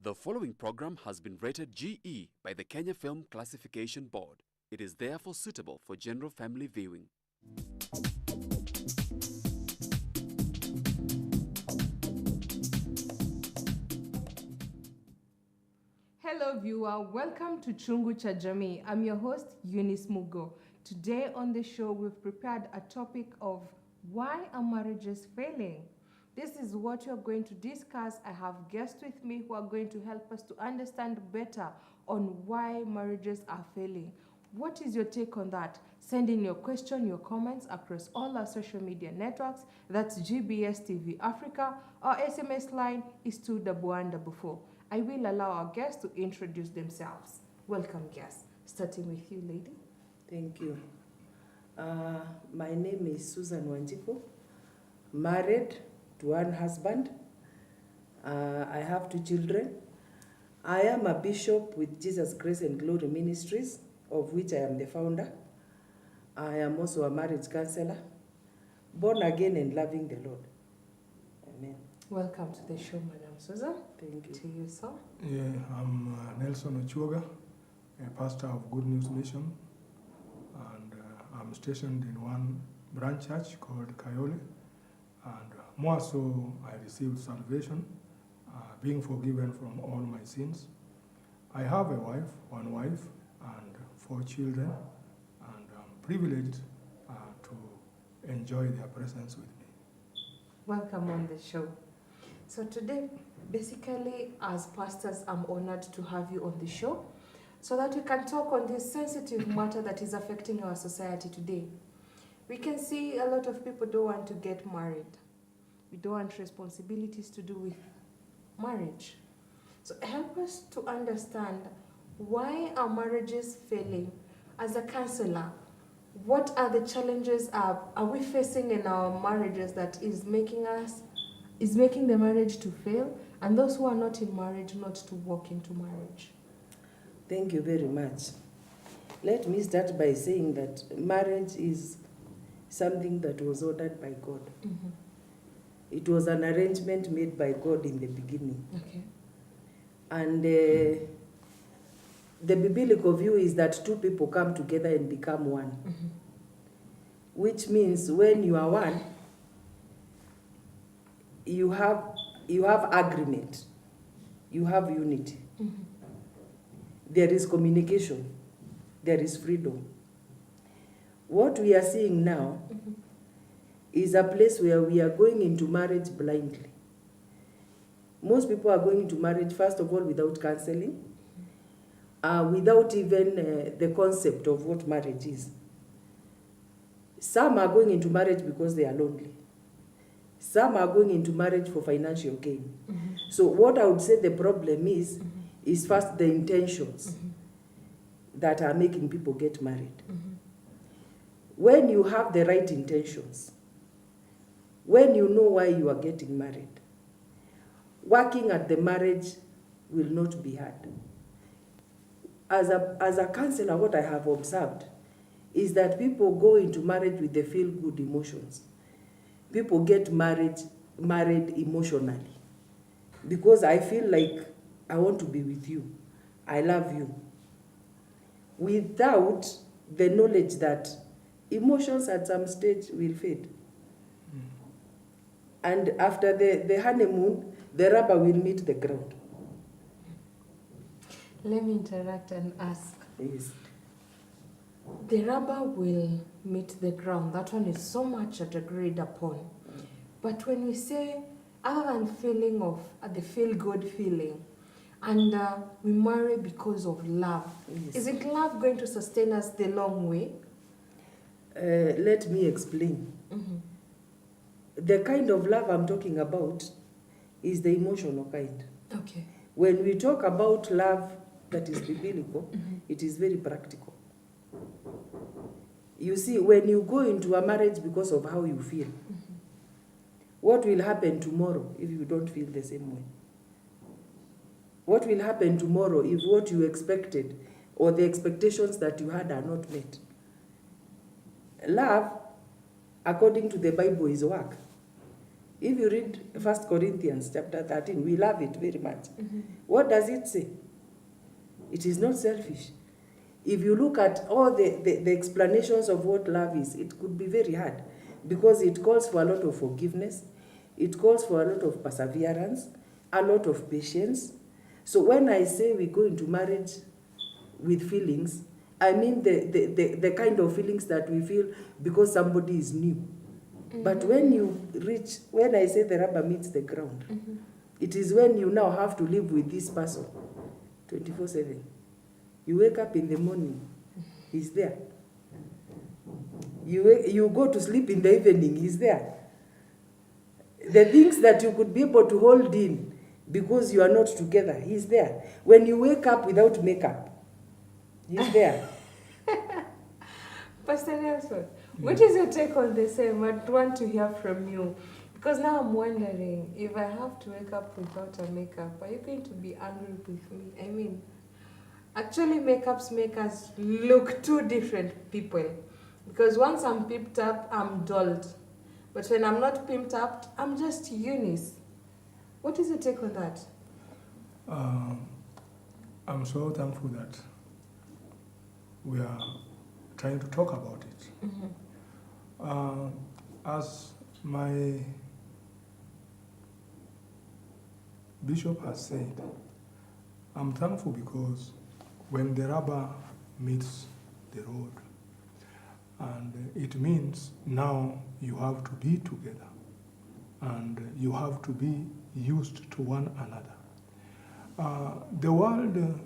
The following program has been rated GE by the Kenya Film Classification Board. It is therefore suitable for general family viewing. Hello viewer, welcome to CHUNGU cha JAMII. I'm your host Eunice Mugo. Today on the show we've prepared a topic of why are marriages failing? This is what we're going to discuss. I have guests with me who are going to help us to understand better on why marriages are failing. What is your take on that? Send in your question, your comments across all our social media networks. That's GBS TV Africa. Our SMS line is 21144. I will allow our guests to introduce themselves. Welcome, guests. Starting with you, lady. Thank you. My name is Susan Wanjiku, married to one husband. I have 2 children. I am a bishop with Jesus Grace and Glory Ministries, of which I am the founder. I am also a marriage counselor, born again and loving the Lord. Amen. Welcome to the show, Madam Susan. Thank you. To you, sir. Yeah, I'm Nelson Ochuoga, a pastor of Good News Mission, and I'm stationed in one branch church called Kayole, and more so I received salvation, being forgiven from all my sins. I have a wife, one wife, and 4 children, and I'm privileged to enjoy their presence with me. Welcome on the show. So today, basically, as pastors, I'm honored to have you on the show so that we can talk on this sensitive matter that is affecting our society today. We can see a lot of people don't want to get married. We don't want responsibilities to do with marriage. So help us to understand why are marriages failing. As a counselor, what are the challenges are we facing in our marriages that is making the marriage to fail, and those who are not in marriage not to walk into marriage? Thank you very much. Let me start by saying that marriage is something that was ordered by God. Mm-hmm. It was an arrangement made by God in the beginning. Okay. And the biblical view is that 2 people come together and become one. Mm-hmm. Which means when you are one, you have agreement, you have unity. Mm-hmm. There is communication, there is freedom. What we are seeing now Mm-hmm. is a place where we are going into marriage blindly. Most people are going into marriage, first of all, without counseling, without even the concept of what marriage is. Some are going into marriage because they are lonely. Some are going into marriage for financial gain. Mm-hmm. So what I would say the problem is first the intentions Mm-hmm. that are making people get married. Mm-hmm. When you have the right intentions, when you know why you are getting married, working at the marriage will not be hard. As a counselor, what I have observed is that people go into marriage with the feel-good emotions. People get married emotionally because I feel like I want to be with you, I love you, without the knowledge that emotions at some stage will fade. And after the honeymoon, the rubber will meet the ground. Let me interact and ask. Yes. The rubber will meet the ground. That one is so much agreed upon. But when we say, other than feeling of the feel-good feeling, and we marry because of love, Yes. is it love going to sustain us the long way? Let me explain. Mm-hmm. The kind of love I'm talking about is the emotional kind. Okay. When we talk about love that is biblical, Mm-hmm. it is very practical. You see, when you go into a marriage because of how you feel, Mm-hmm. what will happen tomorrow if you don't feel the same way? What will happen tomorrow if what you expected or the expectations that you had are not met? Love, according to the Bible, is work. If you read 1 Corinthians chapter 13, we love it very much. What does it say? It is not selfish. If you look at all the explanations of what love is, it could be very hard because it calls for a lot of forgiveness, it calls for a lot of perseverance, a lot of patience. So when I say we go into marriage with feelings, I mean the kind of feelings that we feel because somebody is new. But when I say the rubber meets the ground, it is when you now have to live with this person 24/7. You wake up in the morning, he's there. You go to sleep in the evening, he's there. The things that you could be able to hold in because you are not together, he's there. When you wake up without makeup, he's there. Pastor Nelson, what is your take on the same? I'd want to hear from you. Because now I'm wondering, if I have to wake up without a makeup, are you going to be angry with me? I mean, actually makeups make us look two different people. Because once I'm pimped up, I'm dulled. But when I'm not pimped up, I'm just Eunice. What is your take on that? I'm so thankful that we are trying to talk about it. As my bishop has said, I'm thankful because when the rubber meets the road, and it means now you have to be together and you have to be used to one another. The world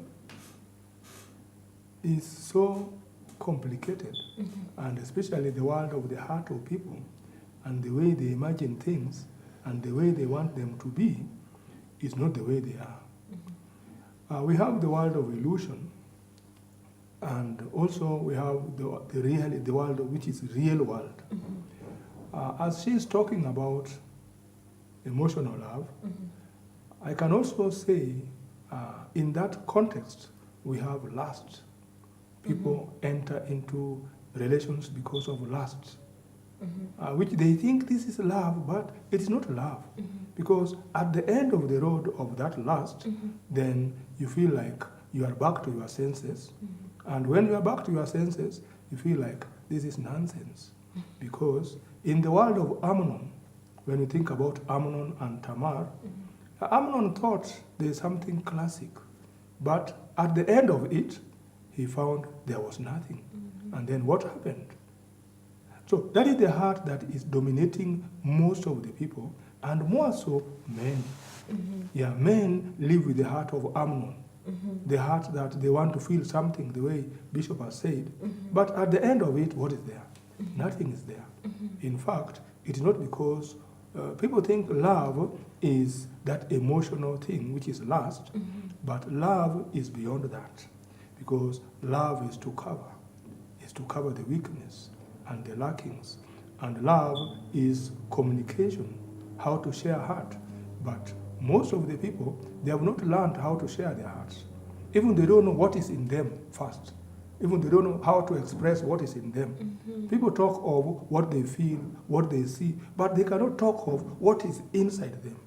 is so complicated, and especially the world of the heart of people and the way they imagine things and the way they want them to be is not the way they are. We have the world of illusion, and also we have the world which is real world. As she's talking about emotional love, I can also say in that context we have lust. People enter into relations because of lust, which they think this is love, but it's not love. Because at the end of the road of that lust, then you feel like you are back to your senses. And when you are back to your senses, you feel like this is nonsense. Because in the world of Amnon, when you think about Amnon and Tamar, Amnon thought there's something classic. But at the end of it, he found there was nothing. And then what happened? So that is the heart that is dominating most of the people, and more so men. Yeah, men live with the heart of Amnon. The heart that they want to feel something, the way Bishop has said. But at the end of it, what is there? Nothing is there. In fact, it is not because people think love is that emotional thing, which is lust, but love is beyond that. Because love is to cover the weakness and the lackings. And love is communication, how to share heart. But most of the people, they have not learned how to share their hearts. Even they don't know what is in them first. Even they don't know how to express what is in them. People talk of what they feel, what they see, but they cannot talk of what is inside them.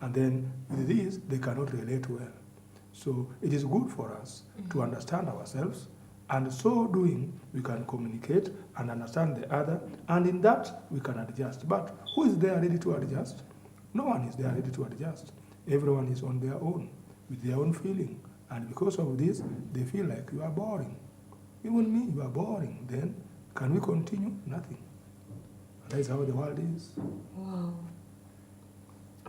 And then with this, they cannot relate well. So it is good for us to understand ourselves, and so doing, we can communicate and understand the other, and in that, we can adjust. But who is there ready to adjust? No one is there ready to adjust. Everyone is on their own, with their own feeling. And because of this, they feel like you are boring. Even me, you are boring. Then, can we continue? Nothing. That is how the world is. Wow.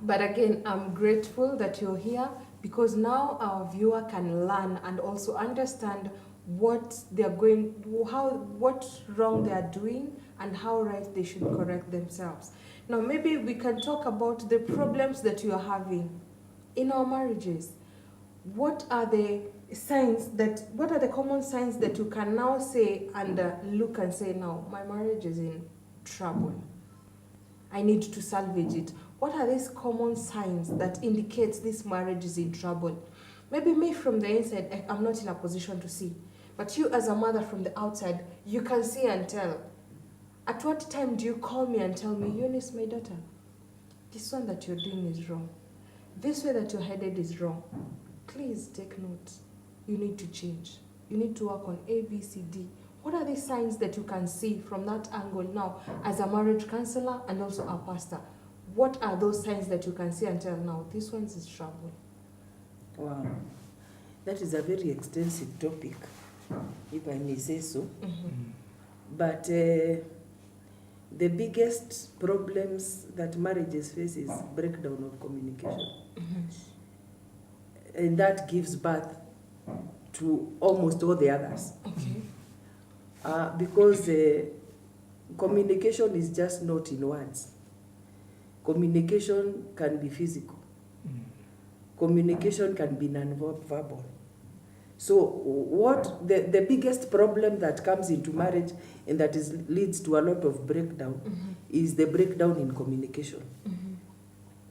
But again, I'm grateful that you're here, because now our viewer can learn and also understand what they're what wrong they are doing and how right they should correct themselves. Now, maybe we can talk about the problems that you are having in our marriages. What are the common signs that you can now say and look and say, now, my marriage is in trouble. I need to salvage it. What are these common signs that indicates this marriage is in trouble? Maybe me from the inside, I'm not in a position to see. But you as a mother from the outside, you can see and tell. At what time do you call me and tell me, Eunice, my daughter, this one that you're doing is wrong. This way that you're headed is wrong. Please take note. You need to change. You need to work on A, B, C, D. What are the signs that you can see from that angle now as a marriage counselor and also a pastor? What are those signs that you can see until now? This one's is trouble. Wow. That is a very extensive topic, if I may say so. But the biggest problems that marriages face is breakdown of communication. And that gives birth to almost all the others. Okay. Because communication is just not in words. Communication can be physical. Communication can be non-verbal. So what the biggest problem that comes into marriage and that leads to a lot of breakdown is the breakdown in communication.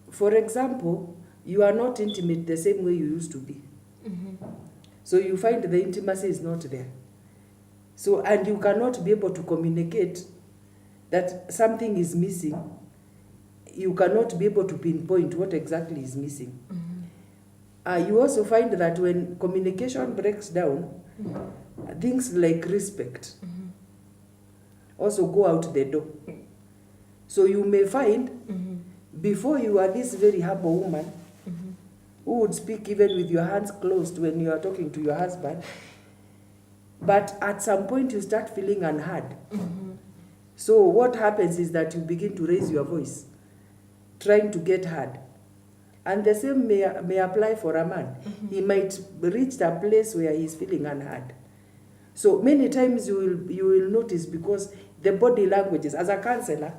For example, you are not intimate the same way you used to be. So you find the intimacy is not there. So, and you cannot be able to communicate that something is missing. You cannot be able to pinpoint what exactly is missing. You also find that when communication breaks down, things like respect also go out the door. So you may find, before you are this very humble woman, who would speak even with your hands closed when you are talking to your husband, but at some point you start feeling unheard. So what happens is that you begin to raise your voice, trying to get heard. And the same may apply for a man. He might reach a place where he's feeling unheard. So many times you will notice, because the body languages, as a counselor,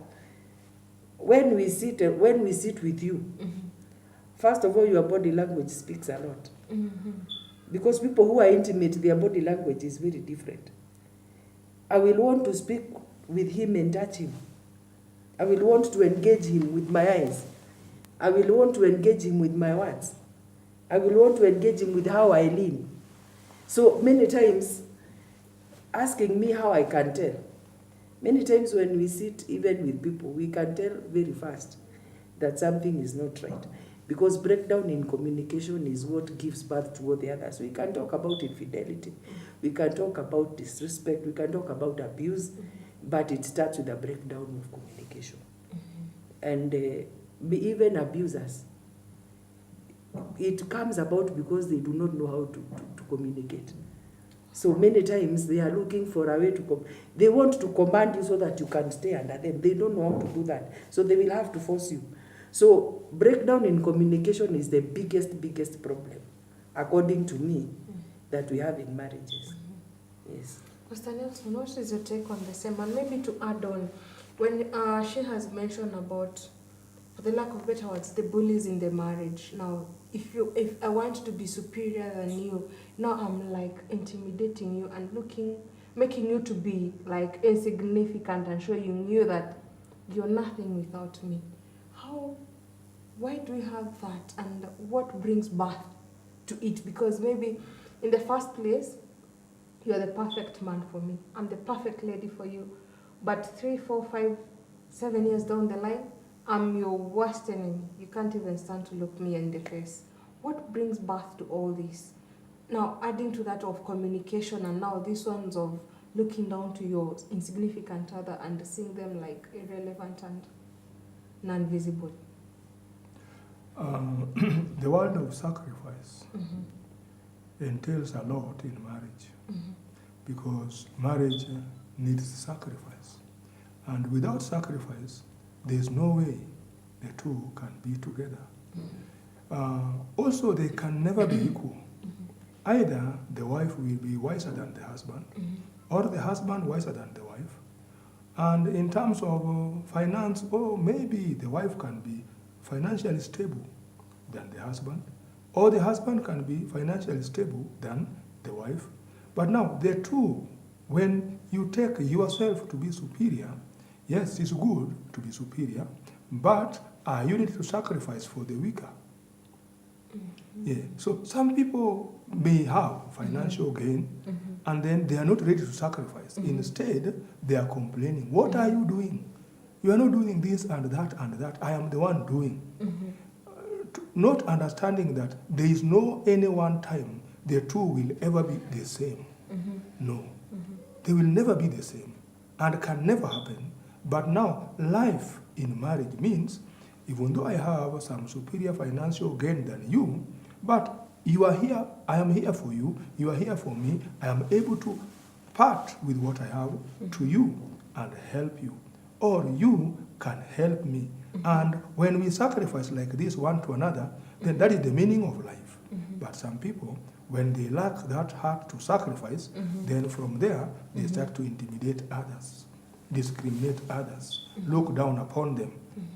when we sit with you, first of all, your body language speaks a lot. Because people who are intimate, their body language is very different. I will want to speak with him and touch him. I will want to engage him with my eyes. I will want to engage him with my words. I will want to engage him with how I lean. So many times, asking me how I can tell. Many times when we sit even with people, we can tell very fast that something is not right. Because breakdown in communication is what gives birth to all the others. We can talk about infidelity. We can talk about disrespect. We can talk about abuse. But it starts with a breakdown of communication. And even abusers, it comes about because they do not know how to communicate. So many times they are looking for a way to they want to command you so that you can stay under them. They don't know how to do that. So they will have to force you. So breakdown in communication is the biggest problem, according to me, that we have in marriages. Yes. Pastor Nelson, what is your take on the same? And maybe to add on, when she has mentioned about, for the lack of better words, the bullies in the marriage. Now, if I want to be superior than you, now I'm like intimidating you and making you to be like insignificant and showing you that you're nothing without me. Why do we have that, and what brings birth to it? Because maybe in the first place, you're the perfect man for me. I'm the perfect lady for you. But 3, 4, 5, 7 years down the line, I'm your worst enemy. You can't even stand to look me in the face. What brings birth to all this? Now, adding to that of communication, and now this one's of looking down to your insignificant other and seeing them like irrelevant and non-visible. The word of sacrifice entails a lot in marriage, because marriage needs sacrifice. And without sacrifice, there's no way the two can be together. Also, they can never be equal. Either the wife will be wiser than the husband, or the husband wiser than the wife. And in terms of finance, maybe the wife can be financially stable than the husband, or the husband can be financially stable than the wife. But now, the two, when you take yourself to be superior, yes, it's good to be superior, but you need to sacrifice for the weaker. Yeah. So some people may have financial gain, and then they are not ready to sacrifice. Instead, they are complaining. What are you doing? you are not doing this and that. I am the one doing. Not understanding that there is no any one time the two will ever be the same. No. They will never be the same and can never happen. But now, life in marriage means, even though I have some superior financial gain than you, but you are here, I am here for you, you are here for me, I am able to part with what I have to you and help you. Or you can help me. And when we sacrifice like this one to another, then that is the meaning of life. But some people, when they lack that heart to sacrifice, then from there, they start to intimidate others, discriminate others, look down upon them.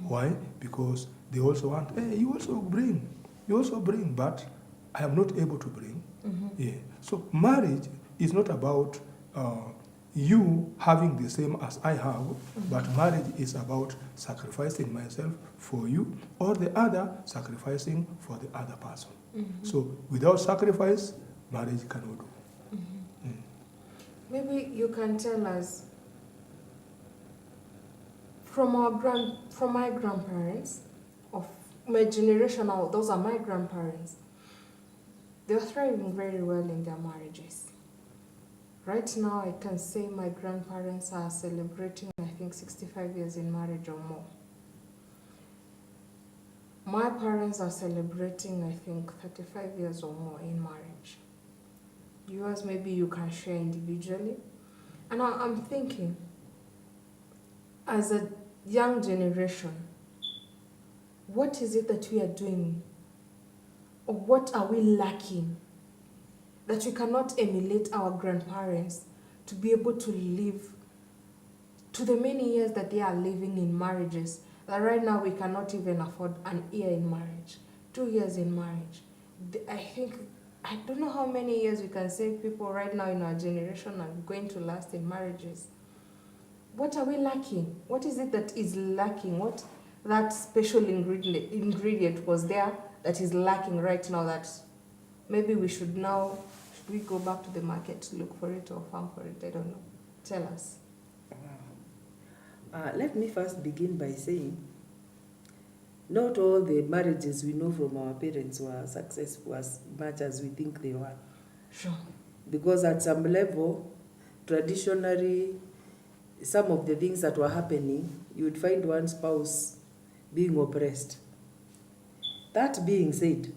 Why? Because they also want, hey, you also bring, but I am not able to bring. Yeah. So marriage is not about you having the same as I have, but marriage is about sacrificing myself for you, or the other sacrificing for the other person. So without sacrifice, marriage cannot do. Maybe you can tell us, from my grandparents, of my generation now, those are my grandparents, they were thriving very well in their marriages. Right now, I can say my grandparents are celebrating, I think, 65 years in marriage or more. My parents are celebrating, I think, 35 years or more in marriage. Yours, maybe you can share individually. And I'm thinking, as a young generation, what is it that we are doing? Or what are we lacking that we cannot emulate our grandparents to be able to live to the many years that they are living in marriages, that right now we cannot even afford an year in marriage, 2 years in marriage. I don't know how many years we can say people right now in our generation are going to last in marriages. What are we lacking? What is it that is lacking? What that special ingredient was there that is lacking right now that maybe we should now, should we go back to the market to look for it or farm for it? I don't know. Tell us. Let me first begin by saying, not all the marriages we know from our parents were successful as much as we think they were. Sure. Because at some level, traditionally, some of the things that were happening, you would find one spouse being oppressed. That being said,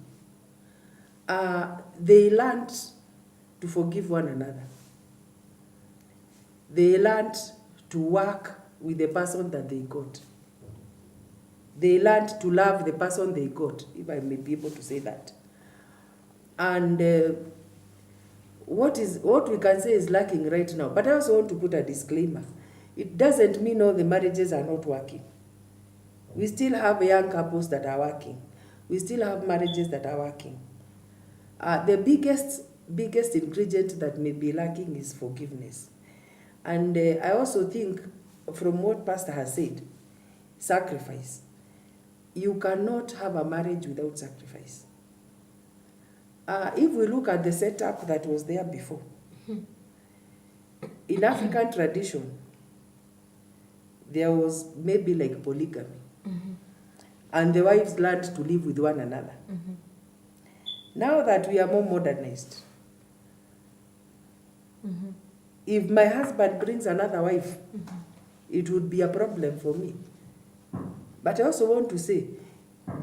they learned to forgive one another. They learned to work with the person that they got. They learned to love the person they got, if I may be able to say that. And what we can say is lacking right now, but I also want to put a disclaimer. It doesn't mean all the marriages are not working. We still have young couples that are working. We still have marriages that are working. The biggest ingredient that may be lacking is forgiveness. And I also think, from what Pastor has said, sacrifice. You cannot have a marriage without sacrifice. If we look at the setup that was there before, in African tradition, there was maybe like polygamy. And the wives learned to live with one another. Now that we are more modernized, if my husband brings another wife, it would be a problem for me. But I also want to say,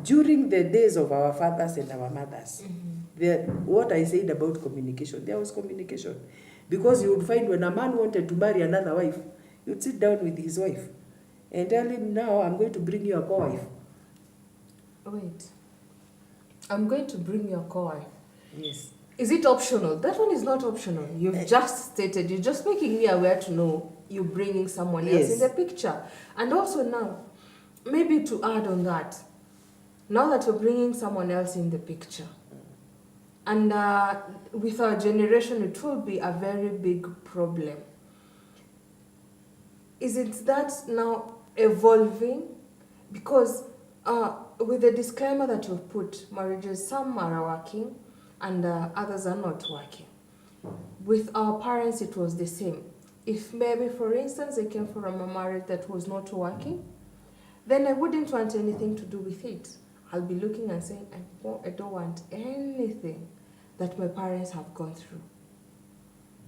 during the days of our fathers and our mothers, what I said about communication, there was communication. Because you would find when a man wanted to marry another wife, you'd sit down with his wife and tell him, now I'm going to bring you a co-wife. Wait. I'm going to bring you a co-wife. Yes. Is it optional? That one is not optional. You've just stated, you're just making me aware to know you're bringing someone else in the picture. And also now, maybe to add on that, now that you're bringing someone else in the picture, and with our generation, it will be a very big problem. Is it that now evolving? Because with the disclaimer that you've put, marriages, some are working and others are not working. With our parents, it was the same. If maybe, for instance, they came from a marriage that was not working, then I wouldn't want anything to do with it. I'll be looking and saying, I don't want anything that my parents have gone through.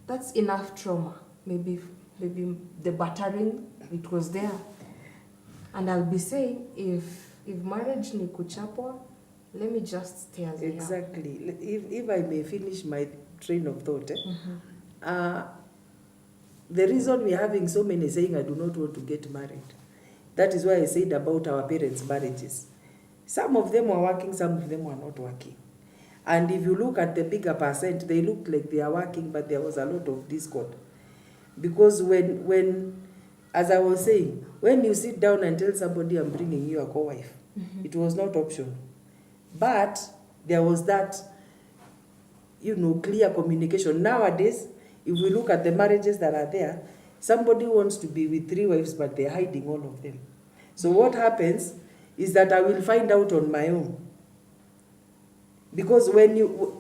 That's enough trauma. Maybe the battering, it was there. And I'll be saying, if marriage ni kuchapwa, let me just stay as I am. Exactly. If I may finish my train of thought, the reason we're having so many saying I do not want to get married, that is why I said about our parents' marriages. Some of them were working, some of them were not working. And if you look at the bigger percent, they looked like they are working, but there was a lot of discord. Because when as I was saying, when you sit down and tell somebody I'm bringing you a co-wife, it was not optional. But there was that, clear communication. Nowadays, if we look at the marriages that are there, somebody wants to be with 3 wives, but they're hiding all of them. So what happens is that I will find out on my own. Because when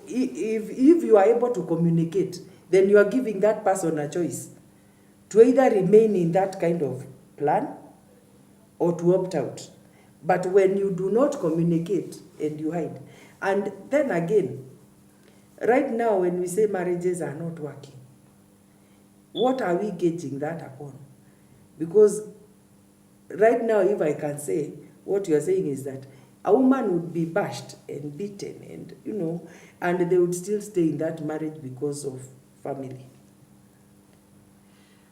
if you are able to communicate, then you are giving that person a choice to either remain in that kind of plan or to opt out. But when you do not communicate and you hide, and then again, right now when we say marriages are not working, what are we gauging that upon? Because right now, if I can say, what you are saying is that a woman would be bashed and beaten and they would still stay in that marriage because of family.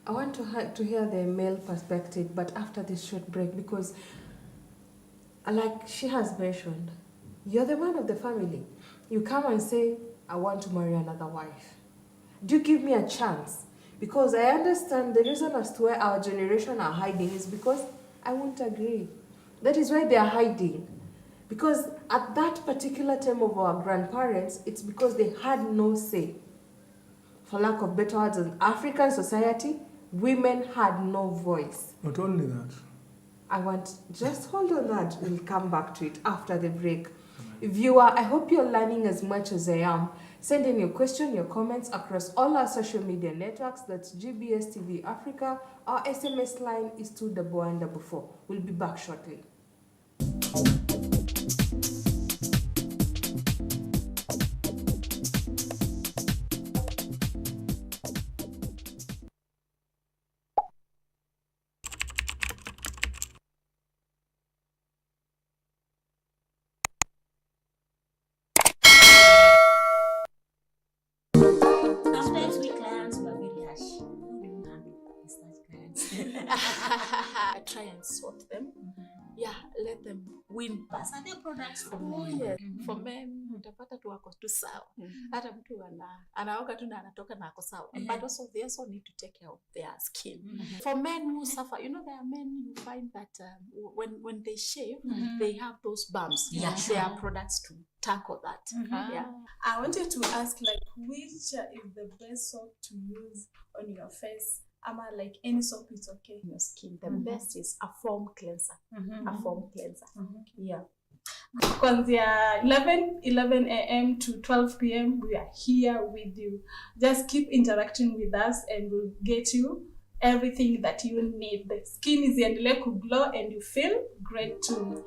I want to hear the male perspective, but after this short break, because like she has mentioned, you're the man of the family. You come and say, I want to marry another wife. Do you give me a chance? Because I understand the reason as to why our generation are hiding is because I won't agree. That is why they are hiding. Because at that particular time of our grandparents, it's because they had no say. For lack of better words, in African society, women had no voice. Not only that. Just hold on that. We'll come back to it after the break. Viewer, I hope you're learning as much as I am. Send in your question, your comments across all our social media networks. That's GBS TV Africa. Our SMS line is 21144. We'll be back shortly. Sometimes we clients were very harsh. I try and sort them. Yeah, let them win. But are there products for men? Yeah. For men, utapata tu wako tu sawa. Hata mtu anaoga tu na anatoka na ako sawa. But also they also need to take care of their skin. For men who suffer, there are men who find that when they shave, they have those bumps. Yeah, there are products to tackle that. Yeah. I wanted to ask, which is the best soap to use on your face? Like any soap is okay. Your skin. The best is a foam cleanser. A foam cleanser. Yeah. Kwanzia 11 a.m. to 12 p.m. we are here with you. Just keep interacting with us and we'll get you everything that you need. The skin is iendelee to glow and you feel great too.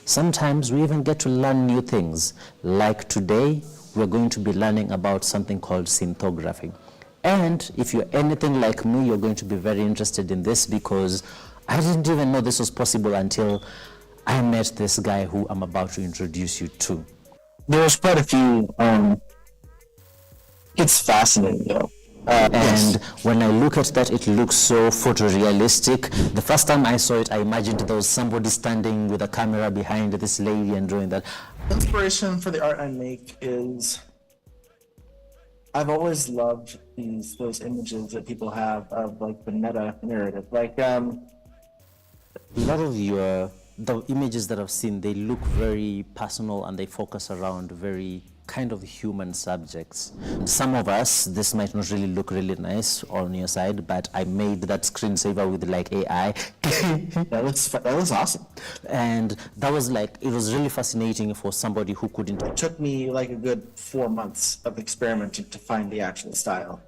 Sometimes we even get to learn new things. Like today, we're going to be learning about something called synthography. And if you're anything like me, you're going to be very interested in this because I didn't even know this was possible until I met this guy who I'm about to introduce you to. There's quite a few, it's fascinating, And when I look at that, it looks so photorealistic. The first time I saw it, I imagined there was somebody standing with a camera behind this lady and doing that. Inspiration for the art I make is, I've always loved those images that people have of the meta narrative. A lot of the images that I've seen, they look very personal and they focus around very kind of human subjects. Some of us, this might not really look really nice on your side, but I made that screensaver with like AI. That was awesome. And that was like, it was really fascinating for somebody who couldn't. It took me like a good 4 months of experimenting to find the actual style.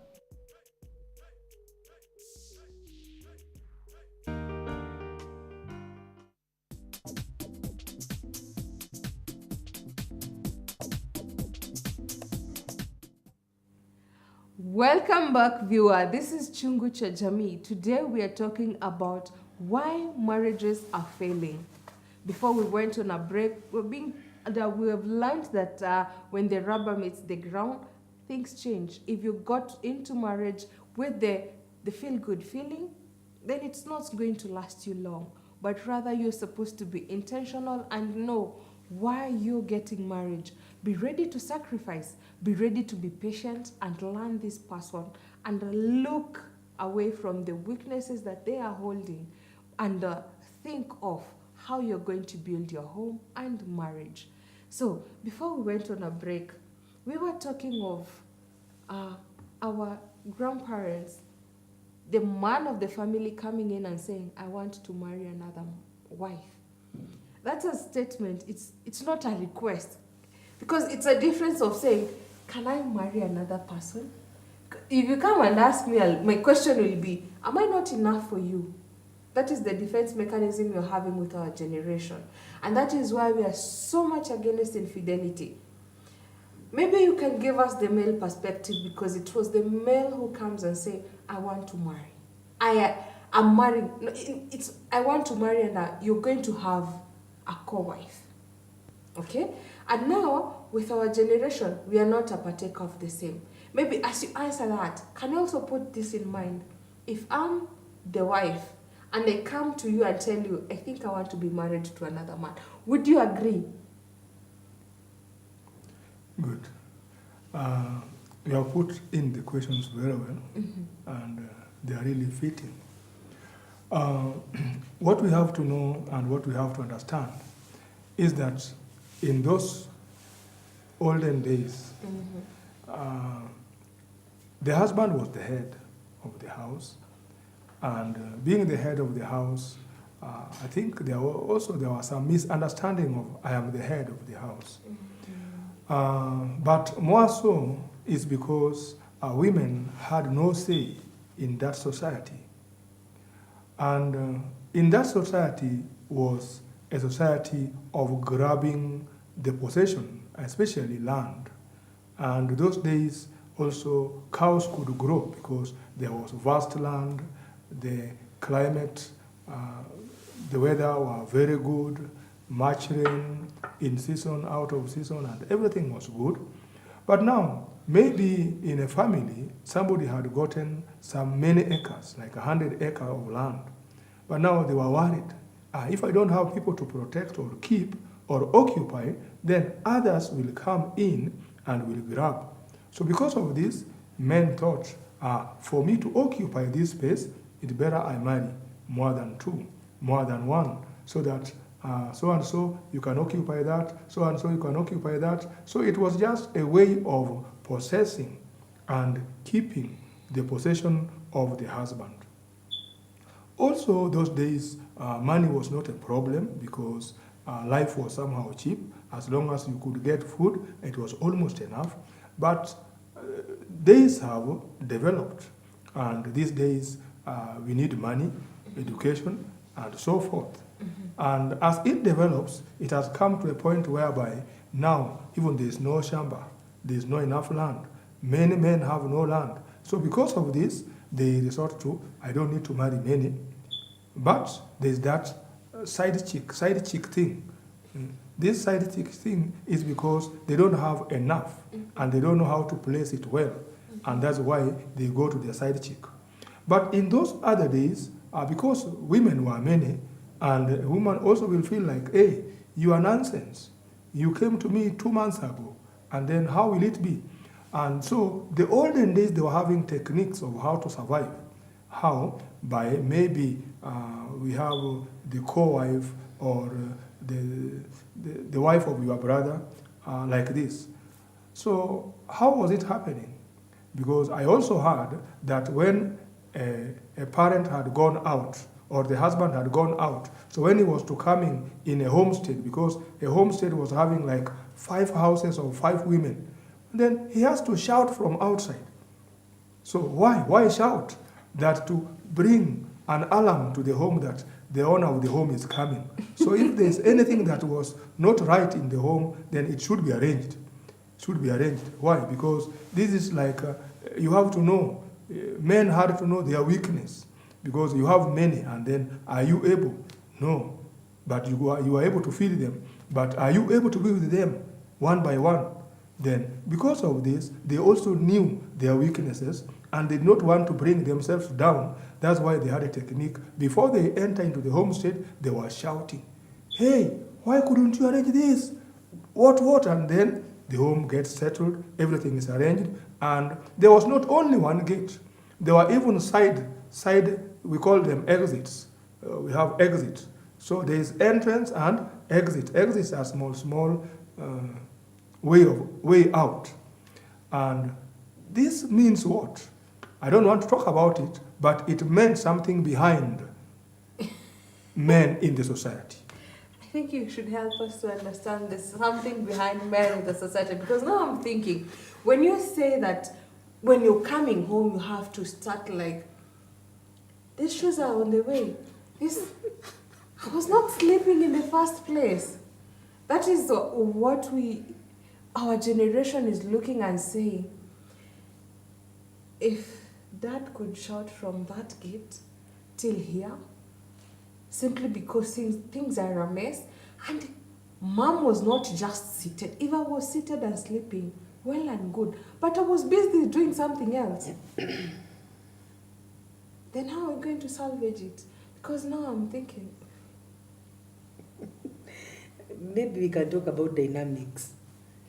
Welcome back, viewer. This is CHUNGU cha JAMII. Today we are talking about why marriages are failing. Before we went on a break, we have learned that when the rubber meets the ground, things change. If you got into marriage with the feel-good feeling, then it's not going to last you long. But rather, you're supposed to be intentional and know why you're getting married. Be ready to sacrifice. Be ready to be patient and learn this person and look away from the weaknesses that they are holding and think of how you're going to build your home and marriage. So before we went on a break, we were talking of our grandparents, the man of the family coming in and saying, I want to marry another wife. That's a statement. It's not a request. Because it's a difference of saying, can I marry another person? If you come and ask me, my question will be, am I not enough for you? That is the defense mechanism you're having with our generation. And that is why we are so much against infidelity. Maybe you can give us the male perspective, because it was the male who comes and say, I want to marry. I'm marrying. I want to marry, and you're going to have a co-wife. Okay? And now, with our generation, we are not a partaker of the same. Maybe as you answer that, can you also put this in mind? If I'm the wife, and I come to you and tell you, I think I want to be married to another man, would you agree? Good. You have put in the questions very well, and they are really fitting. What we have to know and what we have to understand is that in those olden days, the husband was the head of the house, and being the head of the house, I think there was some misunderstanding of I am the head of the house. But more so is because women had no say in that society. And in that society was a society of grabbing the possession, especially land. And those days also cows could grow because there was vast land, the climate, the weather were very good, much rain, in season, out of season, and everything was good. But now, maybe in a family, somebody had gotten some many acres, like 100 acres of land. But now they were worried. If I don't have people to protect or keep or occupy, then others will come in and will grab. So because of this, men thought, for me to occupy this space, it's better I marry more than two, more than one, so that so and so you can occupy that, so and so you can occupy that. So it was just a way of possessing and keeping the possession of the husband. Also, those days, money was not a problem because life was somehow cheap. As long as you could get food, it was almost enough. But days have developed, and these days we need money, education, and so forth. And as it develops, it has come to a point whereby now even there is no shamba, there is no enough land. Many men have no land. So because of this, they resort to, I don't need to marry many. But there's that side chick thing. This side chick thing is because they don't have enough and they don't know how to place it well. And that's why they go to their side chick. But in those other days, because women were many, and women also will feel like, hey, you are nonsense. You came to me 2 months ago, and then how will it be? And so the olden days, they were having techniques of how to survive. How? By maybe we have the co-wife or the wife of your brother, like this. So how was it happening? Because I also heard that when a parent had gone out, or the husband had gone out, so when he was to coming in a homestead, because a homestead was having like 5 houses or 5 women, then he has to shout from outside. So why shout? That to bring an alarm to the home that the owner of the home is coming. So if there's anything that was not right in the home, then it should be arranged. Should be arranged. Why? Because this is like, you have to know, men have to know their weakness. Because you have many, and then are you able? No. But you are able to feed them. But are you able to be with them one by one? Then, because of this, they also knew their weaknesses and did not want to bring themselves down. That's why they had a technique. Before they enter into the homestead, they were shouting, "Hey, why couldn't you arrange this? What? And then the home gets settled, everything is arranged, and there was not only one gate. There were even side, we call them exits. We have exits. So there is entrance and exit. Exits are small way out. And this means what? I don't want to talk about it, but it meant something behind men in the society. I think you should help us to understand there's something behind men in the society, because now I'm thinking, when you say that when you're coming home, you have to start like, these shoes are on the way. I was not sleeping in the first place. That is what our generation is looking and saying, if Dad could shout from that gate till here, simply because things are a mess, and Mom was not just seated. If I was seated and sleeping, well and good, but I was busy doing something else. Then how are we going to salvage it? Because now I'm thinking, Maybe we can talk about dynamics.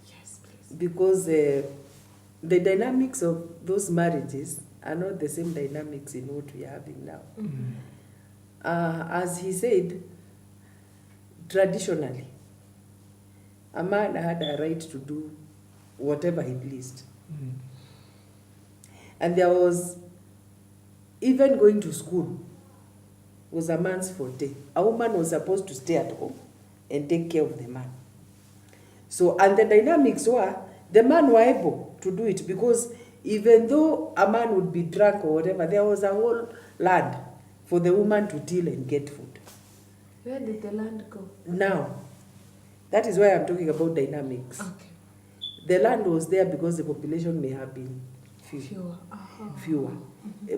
yes, please. Because the dynamics of those marriages are not the same dynamics in what we are having now. Mm-hmm. As he said, traditionally, a man had a right to do whatever he pleased. Mm. And there was, even going to school was a man's forte. A woman was supposed to stay at home and take care of the man. So, and the dynamics were, the man were able to do it because even though a man would be drunk or whatever, there was a whole land for the woman to till and get food. Where did the land go? Now, that is why I'm talking about dynamics. Okay. The land was there because the population may have been fewer.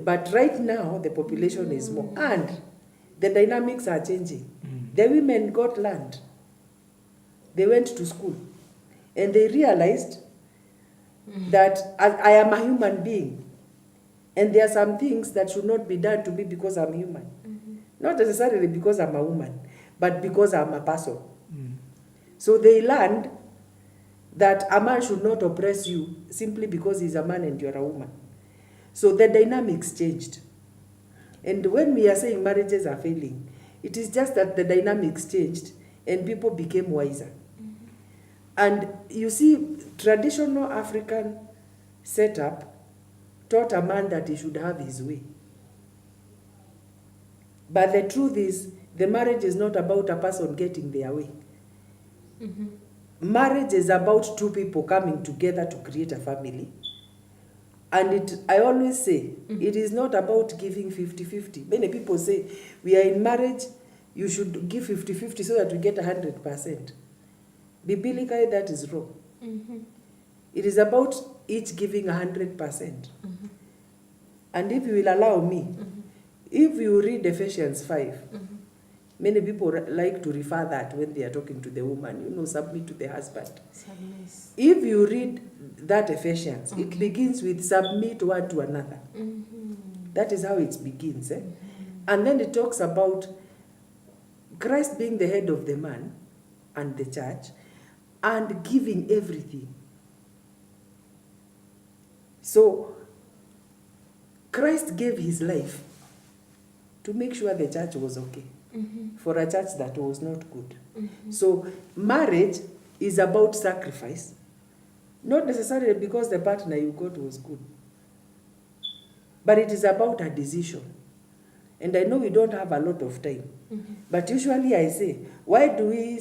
But right now, the population is more. And the dynamics are changing. The women got land. They went to school. And they realized that I am a human being. And there are some things that should not be done to me because I'm human. Not necessarily because I'm a woman, but because I'm a person. So they learned that a man should not oppress you simply because he's a man and you're a woman. So the dynamics changed. And when we are saying marriages are failing, it is just that the dynamics changed and people became wiser. And you see, traditional African setup taught a man that he should have his way. But the truth is, the marriage is not about a person getting their way. Marriage is about two people coming together to create a family. And I always say, it is not about giving 50-50. Many people say, we are in marriage, you should give 50-50 so that we get 100%. Biblically, that is wrong. It is about each giving 100%. And if you will allow me, if you read Ephesians 5, many people like to refer that when they are talking to the woman, submit to the husband. Sadness. If you read that Ephesians, it begins with submit one to another. That is how it begins. And then it talks about Christ being the head of the man and the church and giving everything. So Christ gave his life to make sure the church was okay. For a church that was not good. So marriage is about sacrifice Not necessarily because the partner you got was good. But it is about a decision. And I know we don't have a lot of time. But usually I say, why do we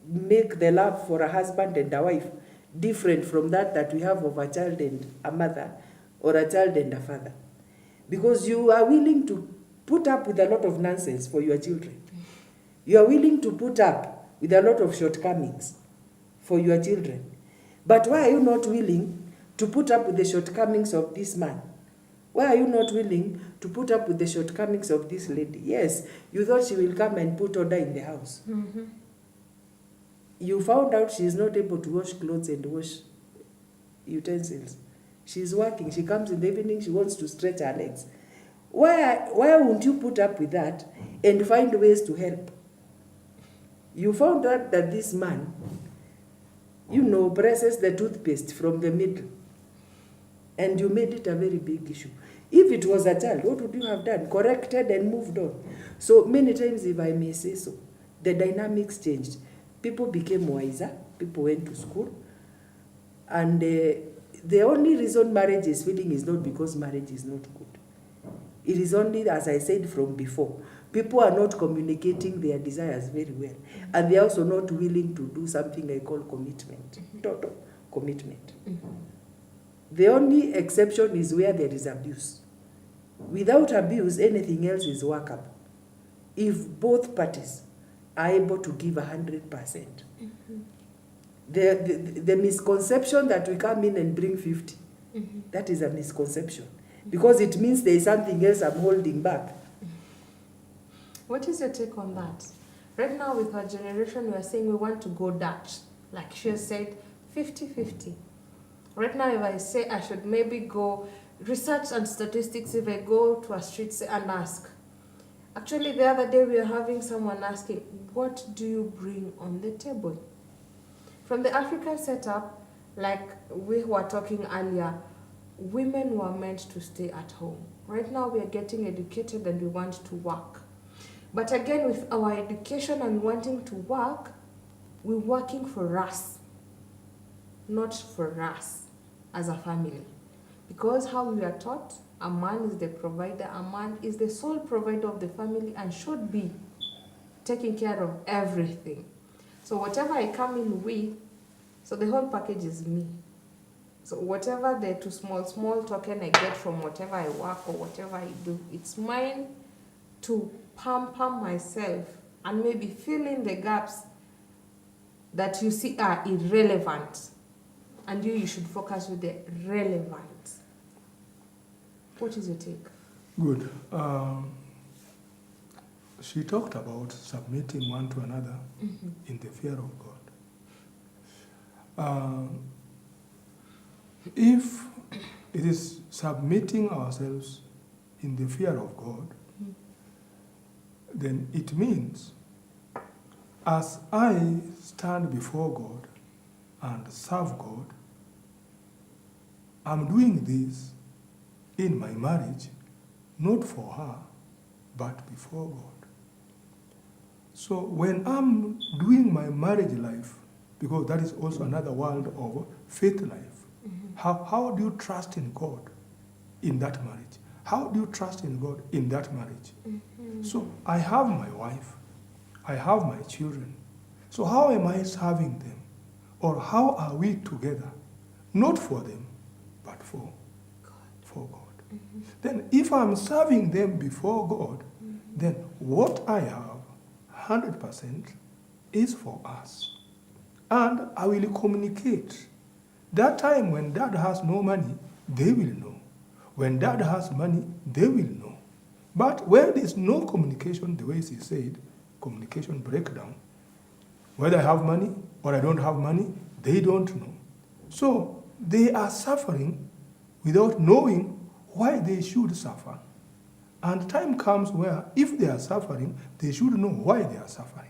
make the love for a husband and a wife different from that we have of a child and a mother, or a child and a father? Because you are willing to put up with a lot of nonsense for your children. You are willing to put up with a lot of shortcomings for your children. But why are you not willing to put up with the shortcomings of this man? Why are you not willing to put up with the shortcomings of this lady? Yes, you thought she will come and put order in the house. You found out she is not able to wash clothes and wash utensils. She's working. She comes in the evening, she wants to stretch her legs. Why won't you put up with that and find ways to help? You found out that this man, presses the toothpaste from the middle, and you made it a very big issue. If it was a child, what would you have done? Corrected and moved on. So many times, if I may say so, the dynamics changed. People became wiser, people went to school, and the only reason marriage is failing is not because marriage is not good. It is only, as I said from before, people are not communicating their desires very well, and they are also not willing to do something I call commitment, total commitment. The only exception is where there is abuse. Without abuse, anything else is workable. If both parties are able to give 100%. The misconception that we come in and bring 50, that is a misconception. Because it means there is something else I'm holding back. What is your take on that? Right now with our generation, we are saying we want to go Dutch. Like she has said, 50-50. Right now, if I say I should maybe go research and statistics, if I go to a street and ask. Actually, the other day we were having someone asking, what do you bring on the table? From the African setup, like we were talking earlier, women were meant to stay at home. Right now we are getting educated and we want to work. But again, with our education and wanting to work, we're working for us, not for us as a family. Because how we are taught, a man is the provider, a man is the sole provider of the family and should be taking care of everything. So whatever I come in with, so the whole package is me. So whatever the too small token I get from whatever I work or whatever I do, it's mine to pamper myself and maybe fill in the gaps that you see are irrelevant. And you should focus with the relevant. What is your take? Good. She talked about submitting one to another in the fear of God. If it is submitting ourselves in the fear of God, then it means as I stand before God and serve God, I'm doing this in my marriage, not for her, but before God. So when I'm doing my marriage life, because that is also another world of faith life, how do you trust in God in that marriage? How do you trust in God in that marriage? So I have my wife, I have my children. So how am I serving them? Or how are we together? Not for them, but for God. Then if I'm serving them before God, then what I have, 100%, is for us. And I will communicate. That time when dad has no money, they will know. When dad has money, they will know. But where there is no communication, the way she said, communication breakdown, whether I have money or I don't have money, they don't know. So they are suffering without knowing why they should suffer. And time comes where if they are suffering, they should know why they are suffering.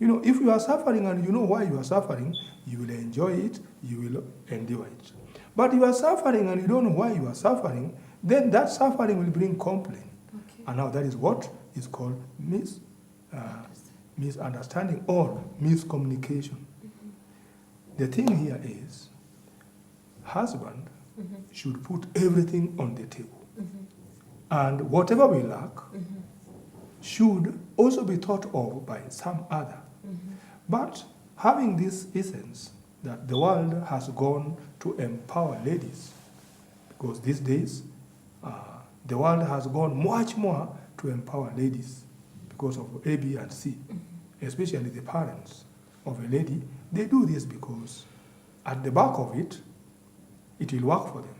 If you are suffering and you know why you are suffering, you will enjoy it, you will endure it. But you are suffering and you don't know why you are suffering, then that suffering will bring complaint. Okay. And now that is what is called misunderstanding or miscommunication. The thing here is, husband should put everything on the table. And whatever we lack should also be thought of by some other. But having this essence that the world has gone to empower ladies, because these days the world has gone much more to empower ladies because of A, B, and C, especially the parents of a lady. They do this because at the back of it, it will work for them.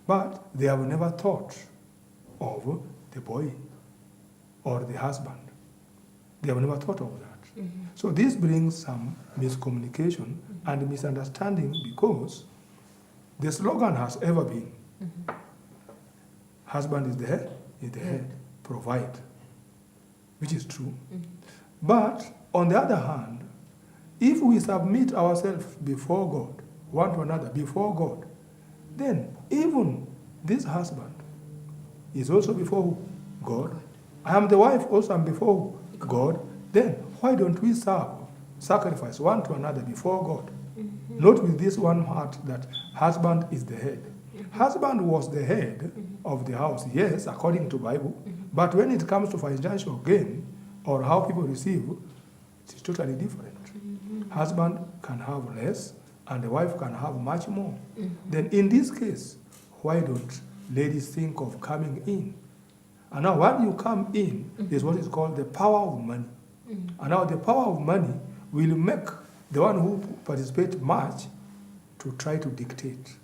But they have never thought of the boy or the husband. They have never thought of that. So this brings some miscommunication and misunderstanding, because the slogan has ever been, husband is the head, provide, which is true. But on the other hand, if we submit ourselves before God, one to another, before God, then even this husband is also before who? God. I am the wife, also am before God. Then why don't we sacrifice one to another before God? Not with this one heart that husband is the head. Husband was the head of the house, yes, according to Bible. But when it comes to financial gain or how people receive, it's totally different. Husband can have less and the wife can have much more. Then in this case, why don't ladies think of coming in? And now when you come in, there's what is called the power of money. And now the power of money will make the one who participates much to try to dictate.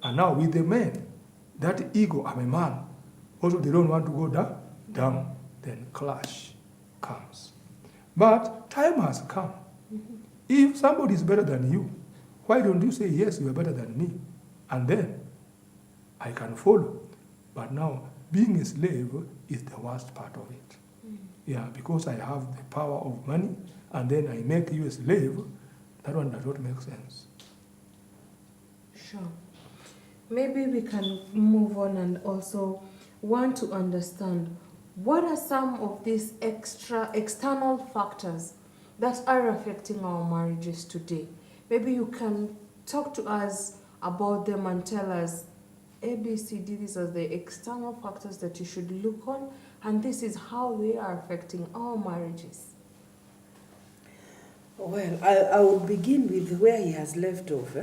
And now with the men, that ego, I'm a man, also they don't want to go down, then clash comes. But time has come. If somebody is better than you, why don't you say, yes, you are better than me? And then I can follow. But now being a slave is the worst part of it. Yeah, because I have the power of money and then I make you a slave, that one does not make sense. Sure. Maybe we can move on and also want to understand what are some of these external factors that are affecting our marriages today. Maybe you can talk to us about them and tell us, A, B, C, D, these are the external factors that you should look on, and this is how they are affecting our marriages. Well, I will begin with where he has left off.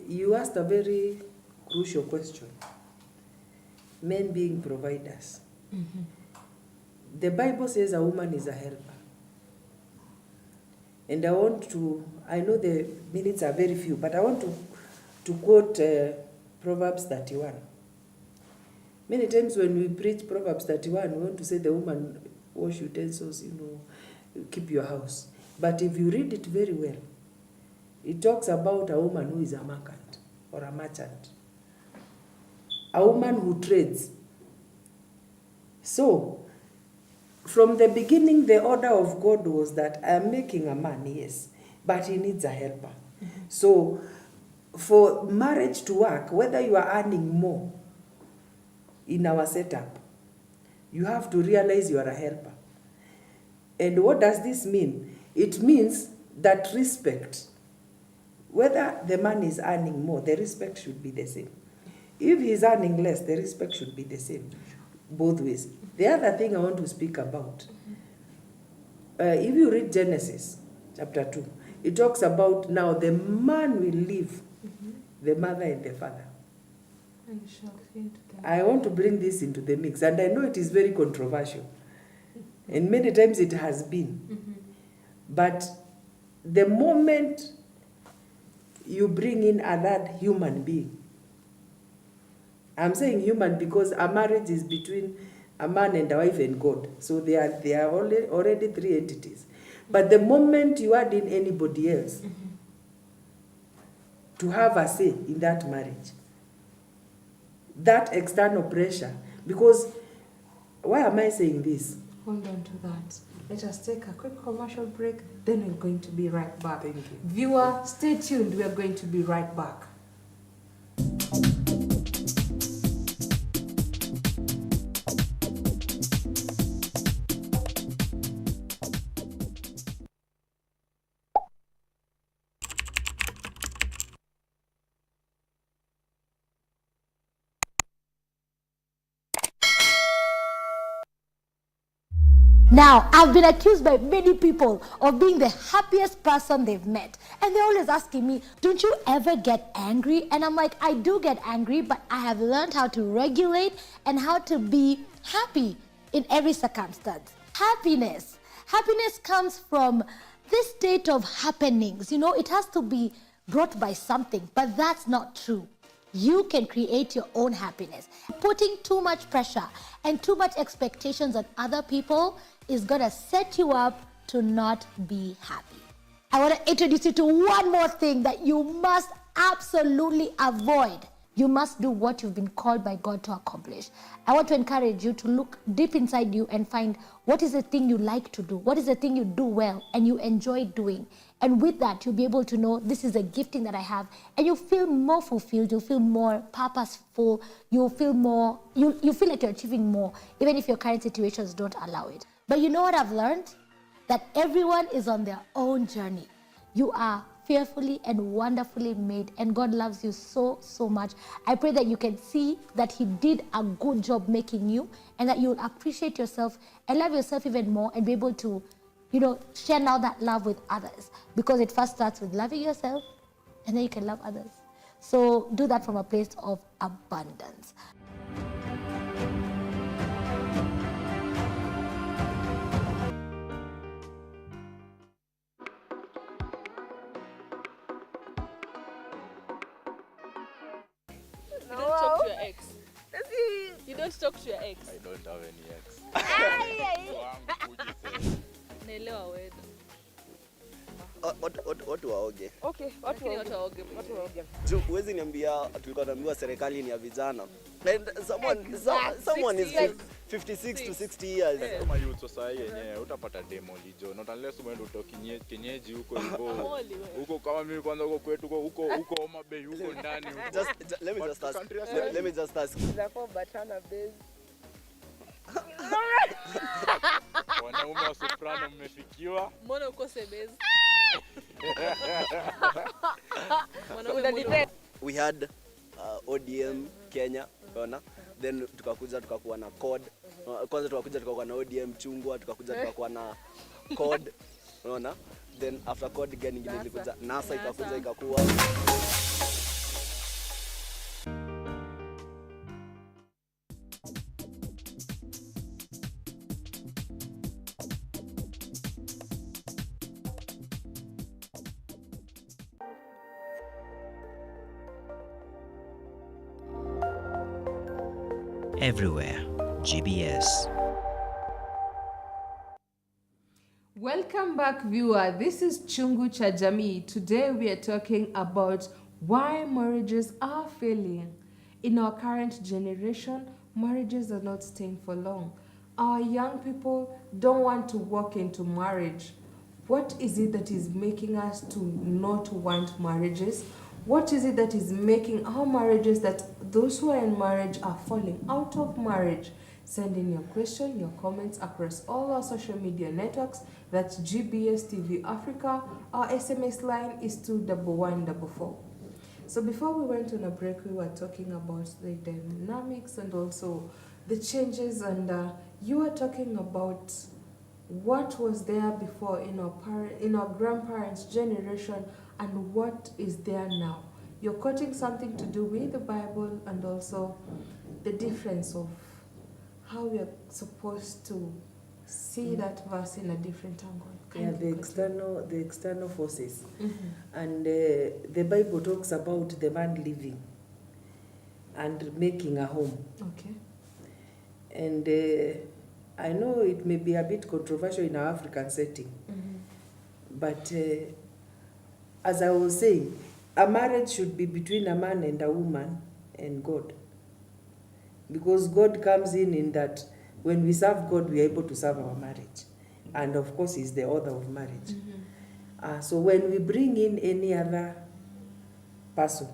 You asked a very crucial question. Men being providers. The Bible says a woman is a helper. And I know the minutes are very few, but I want to quote Proverbs 31. Many times when we preach Proverbs 31, we want to say the woman wash utensils, keep your house. But if you read it very well, it talks about a woman who is a merchant or a merchant. A woman who trades. So, from the beginning, the order of God was that I am making a man, yes, but he needs a helper. So, for marriage to work, whether you are earning more in our setup, you have to realize you are a helper. And what does this mean? It means that respect, whether the man is earning more, the respect should be the same. If he's earning less, the respect should be the same, both ways. The other thing I want to speak about, if you read Genesis chapter 2, it talks about now the man will leave the mother and the father. And shall feed them. I want to bring this into the mix, and I know it is very controversial, and many times it has been. But the moment you bring in another human being, I'm saying human because a marriage is between a man and a wife and God. So they are already three entities. But the moment you add in anybody else to have a say in that marriage, that external pressure, because why am I saying this? Hold on to that. Let us take a quick commercial break, then we're going to be right back. Thank you. Viewer, stay tuned. We are going to be right back. Now, I've been accused by many people of being the happiest person they've met. And they're always asking me, don't you ever get angry? And I'm like, I do get angry, but I have learned how to regulate and how to be happy in every circumstance. Happiness. Happiness comes from this state of happenings. You know, it has to be brought by something, but that's not true. You can create your own happiness. Putting too much pressure and too much expectations on other people is going to set you up to not be happy. I want to introduce you to one more thing that you must absolutely avoid. You must do what you've been called by God to accomplish. I want to encourage you to look deep inside you and find what is the thing you like to do, what is the thing you do well and you enjoy doing. And with that, you'll be able to know this is a gifting that I have, and you'll feel more fulfilled, you'll feel more purposeful, you'll feel more, you feel like you're achieving more, even if your current situations don't allow it. But you know what I've learned? That everyone is on their own journey. You are fearfully and wonderfully made, and God loves you so, so much. I pray that you can see that He did a good job making you, and that you'll appreciate yourself and love yourself even more and be able to, share now that love with others, because it first starts with loving yourself, and then you can love others. So do that from a place of abundance. You don't talk to your ex. You don't talk to your ex. I don't have any ex. Naelewa wewe. Watu waoge. Okay, watu waoge. Juu huwezi niambia tulikuwa tunaambiwa serikali ni ya vijana. And someone is 56 to 60 years. Kama youth society yenyewe utapata demo lijo. Not unless umeenda utoki kienyeji huko hivyo. Huko kama mimi kwanza huko kwetu huko Homa Bay huko ndani huko. Let me just ask. Zako batana base. Wanaume wa soprano mmefikiwa. Mbona uko sebezi? We had ODM Kenya, unaona? Then tukakuwa na CORD. Kwanza tukakuwa na ODM CHUNGU, tukakuwa na CORD, unaona? Then after CORD gani nyingine ilikuja? NASA ikakuwa. Everywhere, GBS. Welcome back, viewer. This is CHUNGU cha JAMII. Today we are talking about why marriages are failing. In our current generation, marriages are not staying for long. Our young people don't want to walk into marriage. What is it that is making us to not want marriages? What is it that is making our marriages that those who are in marriage are falling out of marriage? Send in your question, your comments across all our social media networks. That's GBS TV Africa. Our SMS line is 21144. So before we went on a break, we were talking about the dynamics and also the changes, and you were talking about what was there before in our grandparents' generation and what is there now. You're quoting something to do with the Bible and also the difference of how we are supposed to see that verse in a different angle. Yeah, the external forces. And the Bible talks about the man living and making a home. Okay. And I know it may be a bit controversial in our African setting, but as I was saying, a marriage should be between a man and a woman and God. Because God comes in that when we serve God, we are able to serve our marriage. And of course, He's the author of marriage. So when we bring in any other person,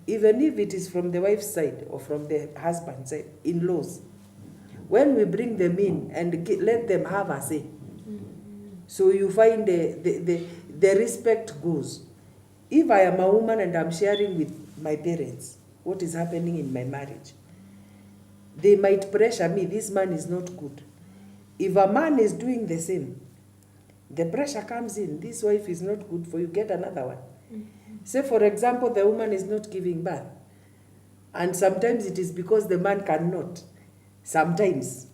even if it is from the wife's side or from the husband's side, in-laws, when we bring them in and let them have a say, so you find the respect goes. If I am a woman and I'm sharing with my parents what is happening in my marriage, they might pressure me, this man is not good. If a man is doing the same, the pressure comes in, this wife is not good for you, get another one. Say, for example, the woman is not giving birth. And sometimes it is because the man cannot. Sometimes.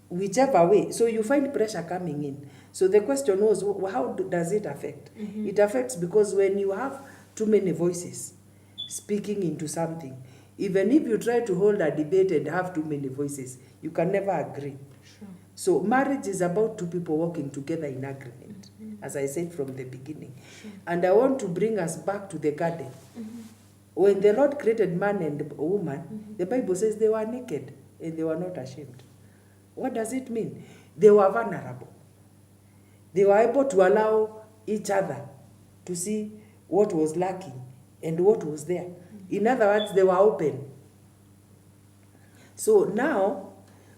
Whichever way. So you find pressure coming in. So the question was, how does it affect? It affects because when you have too many voices speaking into something, even if you try to hold a debate and have too many voices, you can never agree. Sure. So marriage is about two people working together in agreement, as I said from the beginning. And I want to bring us back to the garden. When the Lord created man and woman, the Bible says they were naked and they were not ashamed. What does it mean? They were vulnerable. They were able to allow each other to see what was lacking and what was there. In other words, they were open. So now,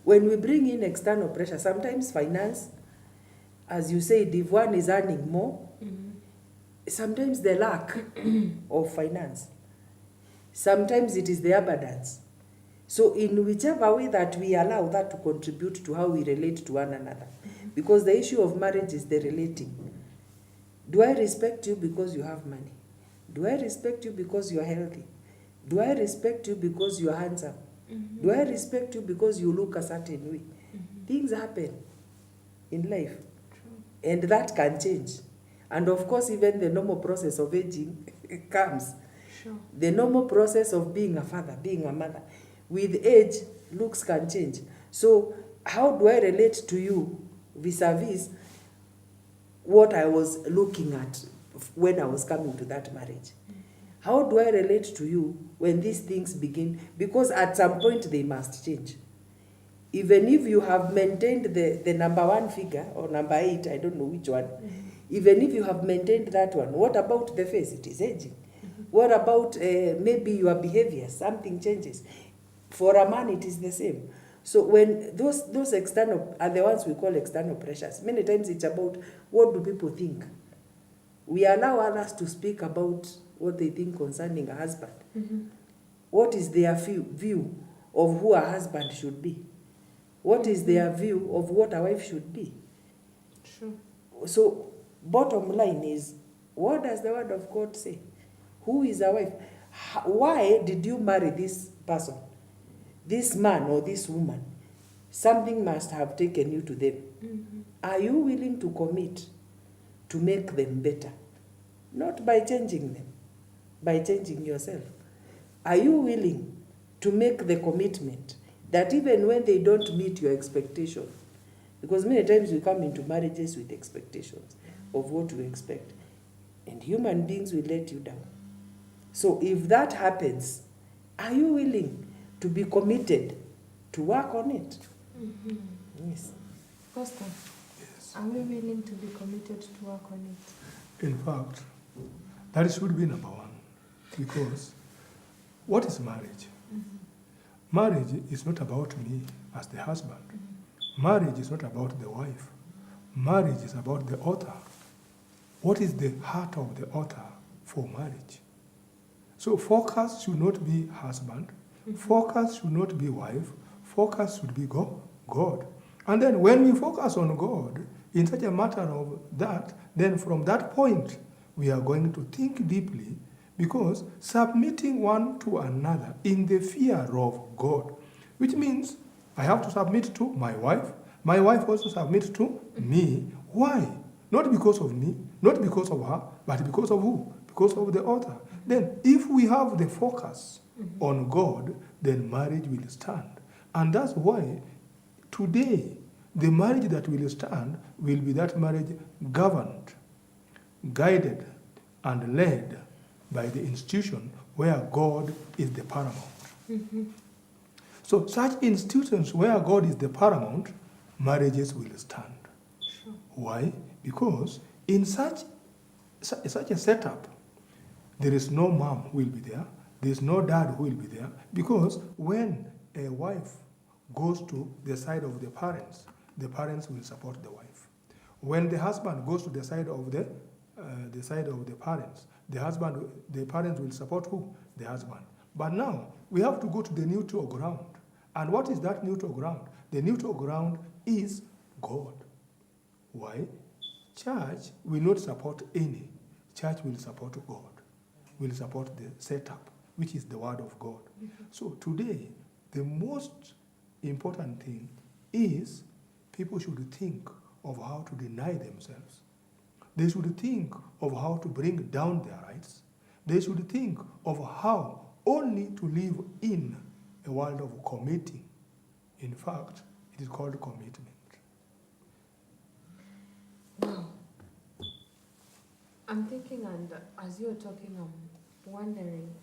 when we bring in external pressure, sometimes finance, as you said, if one is earning more, sometimes the lack of finance. Sometimes it is the abundance. So in whichever way that we allow that to contribute to how we relate to one another. Because the issue of marriage is the relating. Do I respect you because you have money? Do I respect you because you are healthy? Do I respect you because you are handsome? Do I respect you because you look a certain way? Things happen in life. And that can change. And of course, even the normal process of aging comes. Sure. The normal process of being a father, being a mother. With age, looks can change. So how do I relate to you vis-a-vis what I was looking at when I was coming to that marriage? How do I relate to you when these things begin? Because at some point they must change. Even if you have maintained the number 1 figure or number 8, I don't know which one, even if you have maintained that one, what about the face? It is aging. What about maybe your behavior? Something changes. For a man, it is the same. So when those external are the ones we call external pressures, many times it's about what do people think. We allow others to speak about what they think concerning a husband. What is their view of who a husband should be? What is their view of what a wife should be? Sure. So bottom line is, what does the word of God say? Who is a wife? Why did you marry this person? This man or this woman? Something must have taken you to them. Are you willing to commit to make them better? Not by changing them, by changing yourself. Are you willing to make the commitment that even when they don't meet your expectations, because many times we come into marriages with expectations of what we expect, and human beings will let you down. So if that happens, are you willing to be committed to work on it? Yes. Pastor, are we willing to be committed to work on it? In fact, that should be number 1. Because what is marriage? Marriage is not about me as the husband. Marriage is not about the wife. Marriage is about the author. What is the heart of the author for marriage? So focus should not be husband. Focus should not be wife. Focus should be God. And then when we focus on God in such a matter of that, then from that point, we are going to think deeply, because submitting one to another in the fear of God, which means I have to submit to my wife also submits to me. Why? Not because of me, not because of her, but because of who? Because of the author. Then if we have the focus on God, then marriage will stand. And that's why today the marriage that will stand will be that marriage governed, guided, and led by the institution where God is the paramount. So such institutions where God is the paramount, marriages will stand. Sure. Why? Because in such a setup, there is no mom who will be there, there is no dad who will be there, because when a wife goes to the side of the parents will support the wife. When the husband goes to the side of the parents, the parents will support who? The husband. But now we have to go to the neutral ground, And what is that neutral ground? The neutral ground is God. Why? Church will not support any. Church will support God, will support the setup, which is the word of God. So today, the most important thing is people should think of how to deny themselves. They should think of how to bring down their rights. They should think of how only to live in a world of committing. In fact, it is called commitment. Wow. I'm thinking, and as you're talking, I'm wondering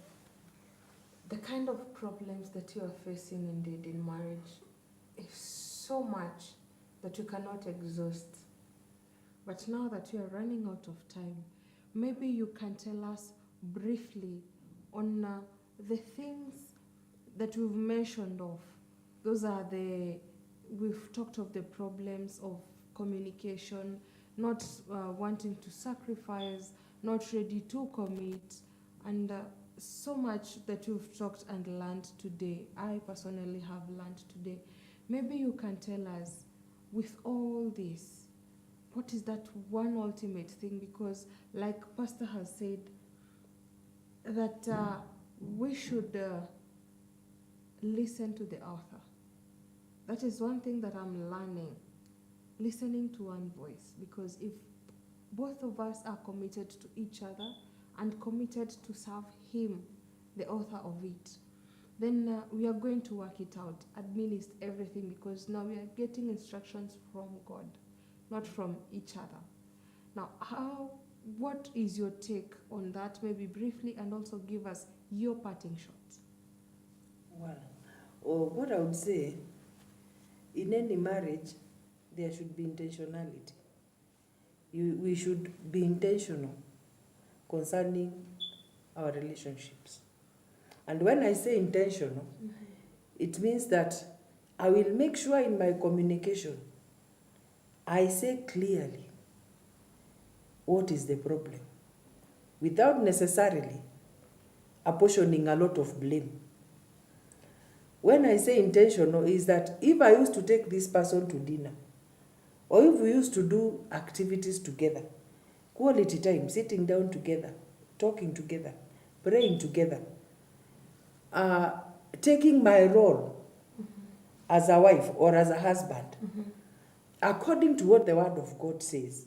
the kind of problems that you are facing indeed in marriage is so much that you cannot exhaust. But now that you are running out of time, maybe you can tell us briefly on the things that we've mentioned of. Those are we've talked of the problems of communication, not wanting to sacrifice, not ready to commit, and so much that you've talked and learned today. I personally have learned today. Maybe you can tell us, with all this, what is that one ultimate thing? Because like Pastor has said, that we should listen to the author. That is one thing that I'm learning, listening to one voice. Because if both of us are committed to each other and committed to serve him, the author of it, then we are going to work it out, administer everything, because now we are getting instructions from God, not from each other. Now, what is your take on that? Maybe briefly, and also give us your parting shot. Well, what I would say, in any marriage, there should be intentionality. We should be intentional concerning our relationships. And when I say intentional, it means that I will make sure in my communication, I say clearly what is the problem, without necessarily apportioning a lot of blame. When I say intentional, is that if I used to take this person to dinner, or if we used to do activities together, quality time, sitting down together, talking together, praying together, taking my role as a wife or as a husband, according to what the Word of God says.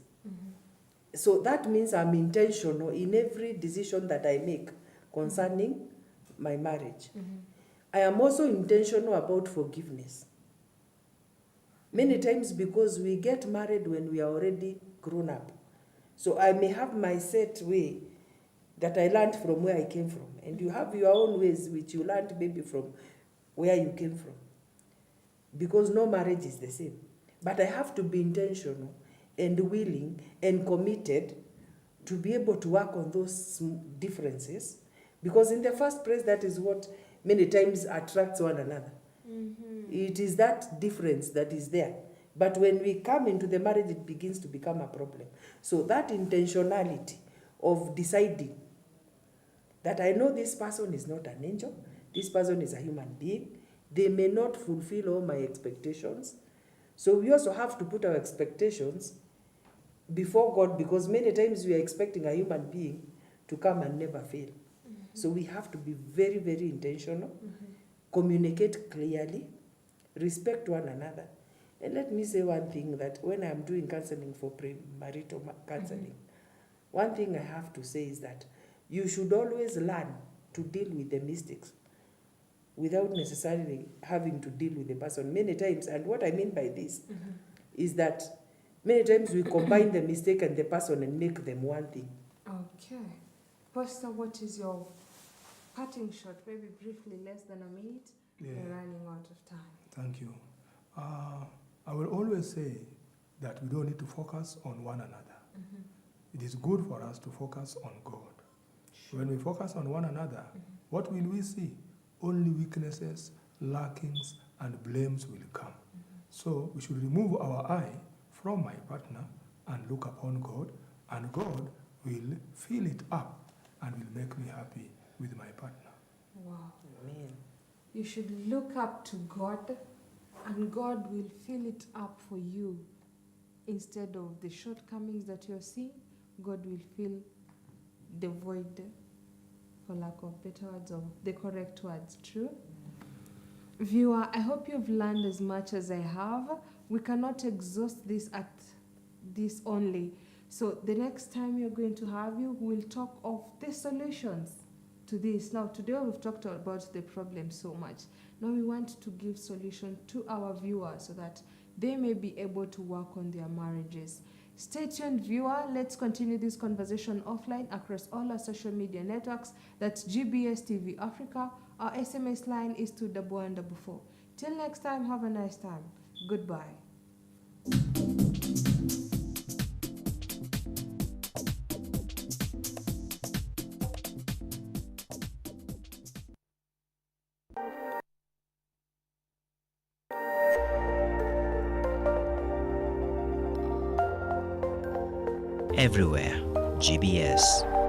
So that means I'm intentional in every decision that I make concerning my marriage. I am also intentional about forgiveness. Many times, because we get married when we are already grown up. So I may have my set way that I learned from where I came from. And you have your own ways which you learned maybe from where you came from. Because no marriage is the same. But I have to be intentional and willing and committed to be able to work on those differences. Because in the first place, that is what many times attracts one another. It is that difference that is there. But when we come into the marriage, it begins to become a problem. So that intentionality of deciding that I know this person is not an angel, this person is a human being, they may not fulfill all my expectations. So we also have to put our expectations before God, because many times we are expecting a human being to come and never fail. So we have to be very, very intentional, communicate clearly, respect one another. And let me say one thing, that when I'm doing counseling for premarital counseling, one thing I have to say is that you should always learn to deal with the mistakes without necessarily having to deal with the person many times. And what I mean by this is that many times we combine the mistake and the person and make them one thing. Okay. Pastor, what is your parting shot? Maybe briefly, less than a minute. Yeah. We're running out of time. Thank you. I will always say that we don't need to focus on one another. It is good for us to focus on God. When we focus on one another, what will we see? Only weaknesses, lackings, and blames will come. So we should remove our eye from my partner and look upon God, and God will fill it up and will make me happy with my partner. Wow. Amen. You should look up to God, and God will fill it up for you. Instead of the shortcomings that you're seeing, God will fill the void, for lack of better words, or the correct words. True? Viewer, I hope you've learned as much as I have. We cannot exhaust this at this only. So the next time we're going to have you, we'll talk of the solutions to this. Now, today we've talked about the problem so much. Now we want to give solution to our viewers so that they may be able to work on their marriages. Stay tuned, viewer. Let's continue this conversation offline across all our social media networks. That's GBS TV Africa. Our SMS line is 2144. Till next time, have a nice time. Goodbye. Everywhere, GBS.